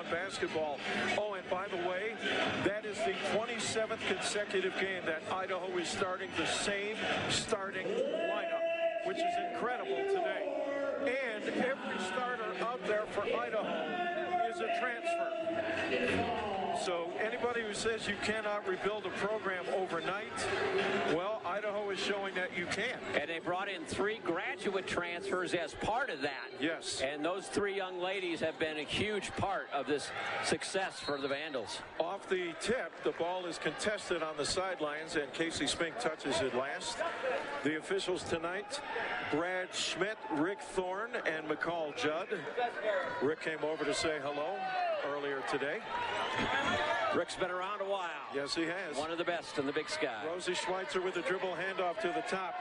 basketball. Oh, and by the way, that is the 27th consecutive game that Idaho is starting the same starting lineup, which is incredible today. And every starter out there for Idaho is a transfer. So anybody who says you cannot rebuild a program overnight, well, Idaho is showing that you can. And they brought in 3 graduate transfers as part of that. Yes. And those 3 young ladies have been a huge part of this success for the Vandals. Off the tip, the ball is contested on the sidelines, and Casey Spink touches it last. The officials tonight, Brad Schmidt, Rick Thorne, and McCall Judd. Rick came over to say hello earlier today. Rick's been around a while. Yes, he has. One of the best in the Big Sky. Rosie Schweitzer with a dribble handoff to the top.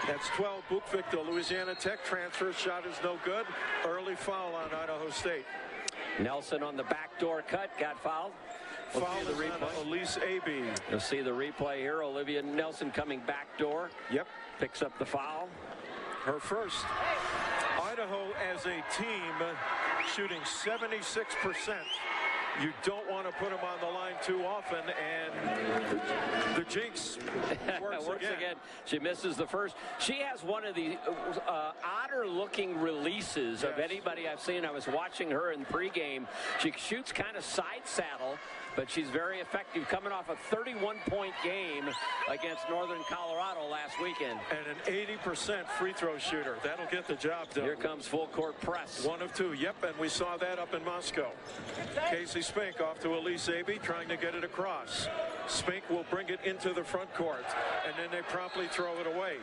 That's 12. Bukvik, the Louisiana Tech transfer. Shot is no good. Early foul on Idaho State. Nelson on the backdoor cut. Got fouled. Foul is on Elise Abe. You'll see the replay here. Olivia Nelson coming backdoor. Yep. Picks up the foul. Her first. Idaho as a team shooting 76%. You don't want to put them on the line too often, and the jinx works again. She misses the first. She has one of the odder-looking releases of anybody I've seen. I was watching her in pregame. She shoots kind of side saddle, but she's very effective, coming off a 31-point game against Northern Colorado last weekend. And an 80% free throw shooter. That'll get the job done. Here comes full court press. 1 of 2. Yep, and we saw that up in Moscow. Casey Spink off to Elise Abe, trying to get it across. Spink will bring it into the front court, and then they promptly throw it away.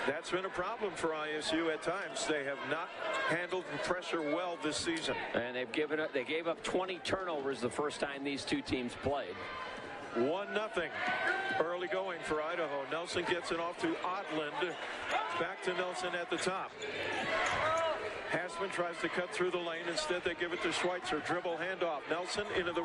That's been a problem for ISU at times. They have not handled the pressure well this season. And they gave up 20 turnovers the first time these two teams played. 1-0. Early going for Idaho. Nelson gets it off to Odland. Back to Nelson at the top. Hassman tries to cut through the lane. Instead, they give it to Schweitzer. Dribble handoff. Nelson into the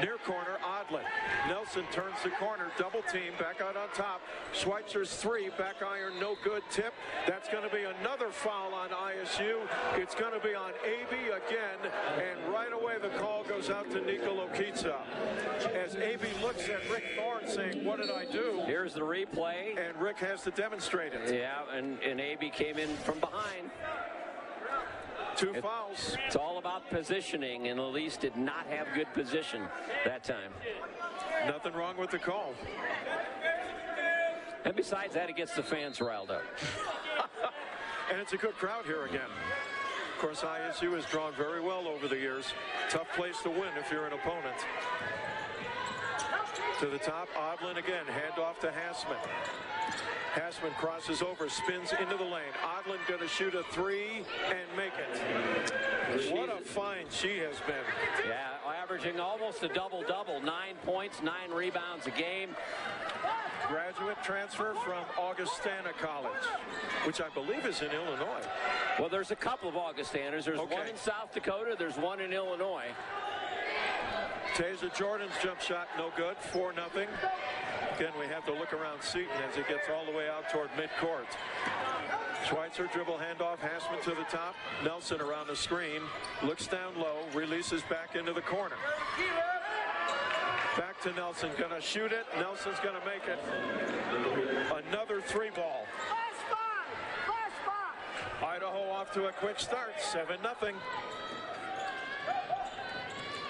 near corner. Odland. Nelson turns the corner. Double team. Back out on top. Schweitzer's 3. Back iron. No good. Tip. That's going to be another foul on ISU. It's going to be on Abe again. And right away, the call goes out to Nika Lokitsa. As Abe looks at Rick Thorne saying, what did I do? Here's the replay. And Rick has to demonstrate it. Yeah, and Abe came in from behind. 2 fouls. It's all about positioning, and Elise did not have good position that time. Nothing wrong with the call. And besides that, it gets the fans riled up. And it's a good crowd here again. Of course, ISU has drawn very well over the years. Tough place to win if you're an opponent. To the top, Odland again. Hand off to Hassman. Hassman crosses over, spins into the lane. Odland going to shoot a 3 and make it. What a find she has been. Yeah, averaging almost a double-double. 9 points, 9 rebounds a game. Graduate transfer from Augustana College, which I believe is in Illinois. Well, there's a couple of Augustanas. There's one in South Dakota. There's one in Illinois. Tasia Jordan's jump shot, no good. 4-0. Again, we have to look around Seton as he gets all the way out toward midcourt. Schweitzer dribble handoff, Hassman to the top. Nelson around the screen, looks down low, releases back into the corner. Back to Nelson, gonna shoot it. Nelson's gonna make it. Another 3-ball. Idaho off to a quick start, 7-0.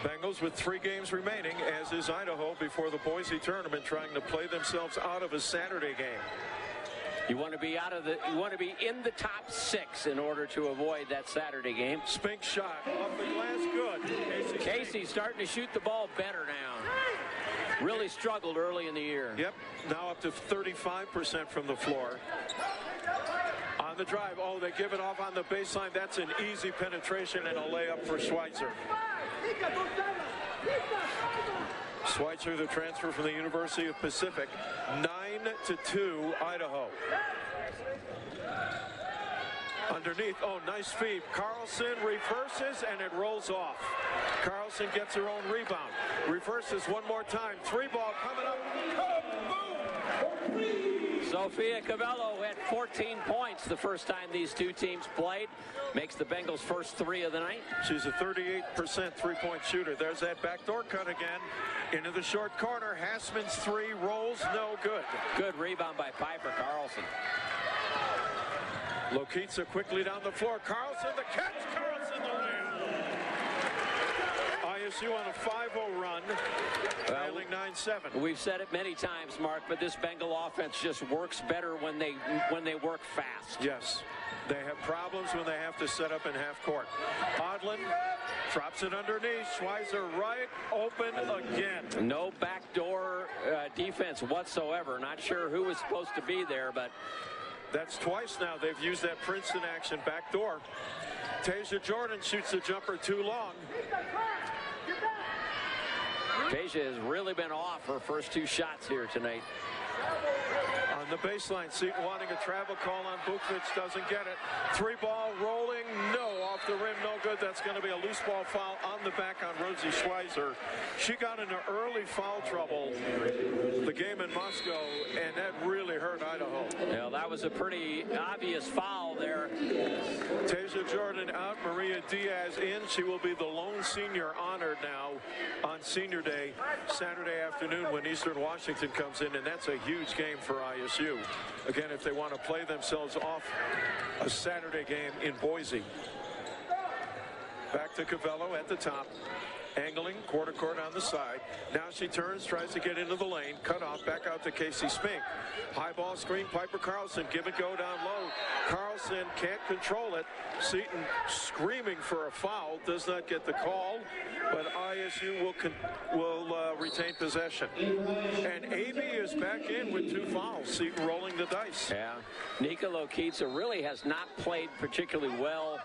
Bengals with 3 games remaining, as is Idaho before the Boise tournament, trying to play themselves out of a Saturday game. You want to be in the top 6 in order to avoid that Saturday game. Spink shot off the glass, good. Casey's starting to shoot the ball better now. Really struggled early in the year. Yep, now up to 35% from the floor. On the drive, oh, they give it off on the baseline. That's an easy penetration and a layup for Schweitzer. Schweitzer, the transfer from the University of Pacific. 9-2, Idaho. Underneath, oh, nice feed. Carlson reverses, and it rolls off. Carlson gets her own rebound. Reverses one more time. 3-ball coming up. Sophia Cavello had 14 points the first time these two teams played. Makes the Bengals' first 3 of the night. She's a 38% three-point shooter. There's that backdoor cut again. Into the short corner. Hassman's 3 rolls, no good. Good rebound by Piper Carlson. Lokitsa quickly down the floor. Carlson the catch. Carlson the layup. ISU on a 5-0 run, trailing 9-7. We've said it many times, Mark, but this Bengal offense just works better when they work fast. Yes, they have problems when they have to set up in half court. Odlin drops it underneath. Schweizer right open again. No backdoor defense whatsoever. Not sure who was supposed to be there, but that's twice now they've used that Princeton action backdoor. Tasia Jordan shoots the jumper too long. Tasia has really been off her first 2 shots here tonight. On the baseline, Seton wanting a travel call on Bukovic, doesn't get it. 3-ball rolling, no, off the rim, no good. That's going to be a loose ball foul on the back on Rosie Schweizer. She got into early foul trouble the game in Moscow, and that really hurt Idaho. Yeah, that was a pretty obvious foul there. Tasia Jordan out, Maria Diaz in. She will be the lone senior honored now on Senior Day, Saturday afternoon when Eastern Washington comes in, and that's a huge game for ISU. Again, if they want to play themselves off a Saturday game in Boise. Back to Cavello at the top. Angling, quarter court on the side. Now she turns, tries to get into the lane. Cut off, back out to Casey Spink. High ball screen, Piper Carlson. Give and go down low. Carlson can't control it. Seton screaming for a foul. Does not get the call, but ISU will retain possession. And AB is back in with 2 fouls. Seton rolling the dice. Yeah. Nika Lokitsa really has not played particularly well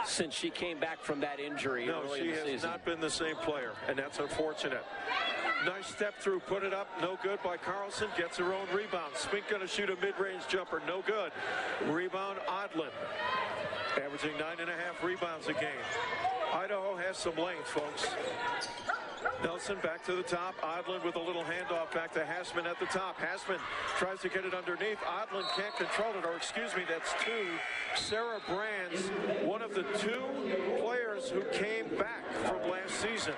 since she came back from that injury early in the season. She has not been the same player, and that's unfortunate. Nice step through, put it up, no good by Carlson, gets her own rebound. Spink gonna shoot a mid-range jumper, no good. Rebound Odlin, averaging 9.5 rebounds a game. Idaho has some length, folks. Nelson back to the top. Odlin with a little handoff back to Hassman at the top. Hassman tries to get it underneath. Odlin can't control it, or excuse me, that's 2. Sarah Brands, one of the 2 players who came back from last season.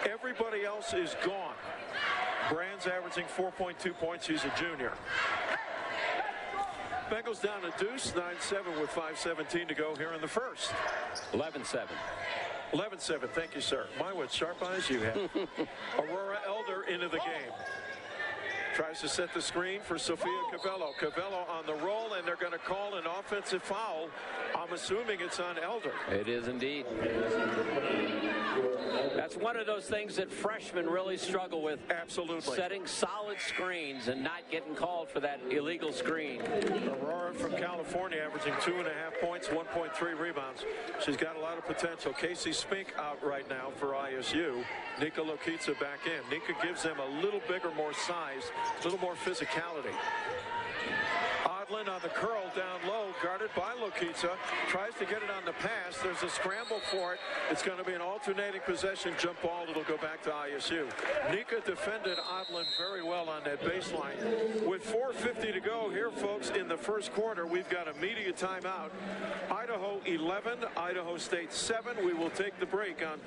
Everybody else is gone. Brands averaging 4.2 points. She's a junior. Bengals down a deuce, 9-7 with 5:17 to go here in the first. 11-7. 11-7, thank you, sir. My, what sharp eyes you have. Aurora Elder into the game. Tries to set the screen for Sophia Cavello. Cavello on the roll, and they're going to call an offensive foul. I'm assuming it's on Elder. It is indeed. That's one of those things that freshmen really struggle with. Absolutely. Setting solid screens and not getting called for that illegal screen. Aurora from California averaging 2.5 points, 1.3 rebounds. She's got a lot of potential. Casey Spink out right now for ISU. Nika Lokitsa back in. Nika gives them a little bigger, more size, a little more physicality. Odlin on the curl down low, guarded by Lokitsa. Tries to get it on the pass. There's a scramble for it. It's going to be an alternating possession jump ball. It'll go back to ISU. Nika defended Odlin very well on that baseline. With 4:50 to go here, folks, in the first quarter, we've got a media timeout. Idaho 11, Idaho State 7. We will take the break on